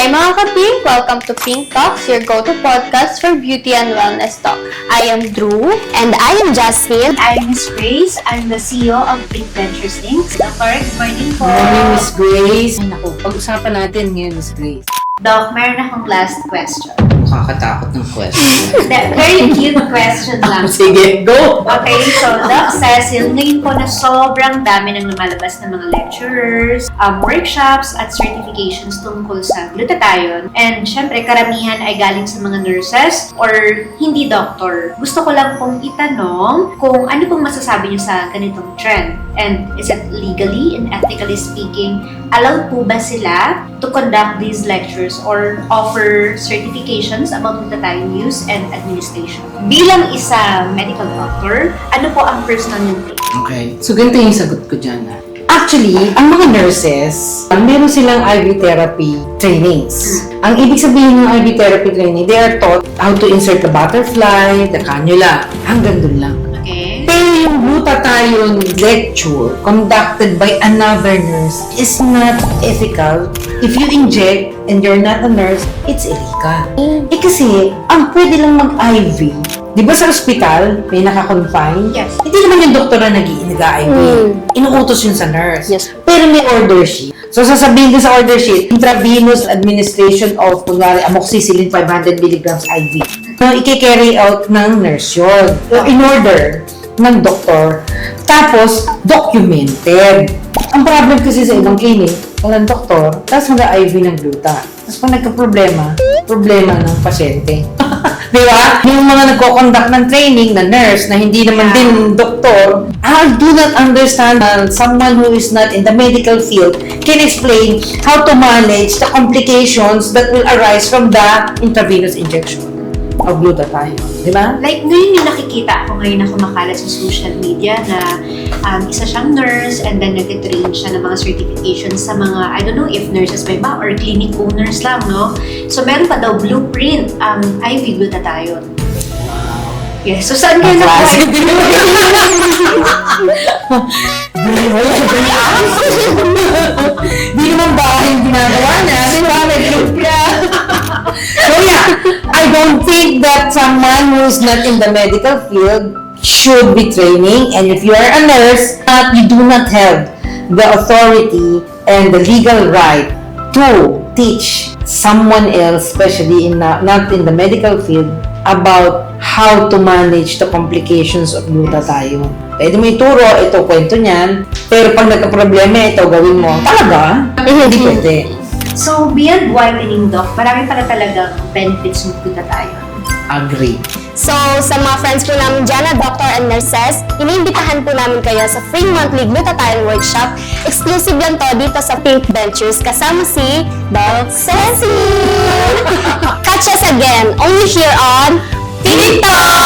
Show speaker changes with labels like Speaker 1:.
Speaker 1: Hi mga ka-Pink! Welcome to Pink Talks, your go-to podcast for beauty and wellness talk. I am Drew.
Speaker 2: And I am Jasmine.
Speaker 3: I'm Miss Grace. I'm the CEO of Pink Ventures Inc. Dr. Good morning po.
Speaker 4: Good morning, Miss Grace. Ay, naku, pag-usapan natin ngayon, Miss Grace.
Speaker 3: Doc, meron akong last question.
Speaker 4: Nakakatakot ng question.
Speaker 3: Very cute question lang.
Speaker 4: Sige, go!
Speaker 3: Okay, so Doc Cecil, ngayon po na sobrang dami ng lumalabas ng mga lecturers, workshops, at certifications tungkol sa glutathione. And syempre, karamihan ay galing sa mga nurses or hindi doctor. Gusto ko lang pong itanong kung ano pong masasabi niyo sa ganitong trend. And is it legally and ethically speaking, allowed po ba sila to conduct these lectures or offer certifications about glutathione use and administration? Bilang isa medical doctor, ano po ang personal niyong take?
Speaker 4: Okay. So, ganito yung sagot ko dyan. Actually, ang mga nurses, meron silang IV therapy trainings. Ang ibig sabihin ng IV therapy training, they are taught how to insert the butterfly, the cannula. Hanggang dun lang.
Speaker 3: Okay?
Speaker 4: Pero yung glutathione lecture conducted by another nurse is not ethical. If you inject and you're not a nurse, it's illegal. Eh kasi, ang pwede lang mag-IV, di ba sa ospital, may naka-confine?
Speaker 3: Yes.
Speaker 4: Hindi naman yung doktor na nag-IV. Inuutos yun sa nurse.
Speaker 2: Yes.
Speaker 4: Pero may order sheet. So, sasabihin din sa order sheet, intravenous administration of, kunwari, amoxicillin 500 mg IV. So, i-carry out ng nurse yun. So, in order ng doktor. Tapos, documented. Ang problem kasi sa ibang clinic, walang doktor, tapos mag-IV ng gluta. Tapos pag nagka-problema, problema ng pasyente. Di ba? Yung mga nagko-conduct ng training na nurse na hindi naman din doktor, I do not understand someone who is not in the medical field can explain how to manage the complications that will arise from the intravenous injection of glutathione. Di ba?
Speaker 3: Like, ngayon yung nakikita ako ngayon na kumakalat sa social media na isa siyang nurse and then nag-train siya ng mga certifications sa mga, I don't know if nurses ba iba or clinic owners lang, no? So, meron pa daw blueprint IV glutathione. Yes, so saan kayo nakuha?
Speaker 4: Di naman bahay yung ginagawa na. Di ba? May blueprint. So yeah, I don't think that someone who is not in the medical field should be training. And if you are a nurse, you do not have the authority and the legal right to teach someone else, especially not in the medical field, about how to manage the complications of glutathione. Pwede mo ituro, ito kwento niyan, pero pag nagka-problema, ito gawin mo. Talaga? Hindi pwede.
Speaker 3: So, beyond whitening, Doc, marami pala talagang benefits ng glutathione.
Speaker 4: Agree.
Speaker 2: So, sa mga friends po namin dyan na doctor and nurses, iniimbitahan po namin kayo sa free monthly glutathione workshop. Exclusive lang to dito sa Pink Ventures kasama si Doc Cecil! Catch us again, only here on Pink Talks!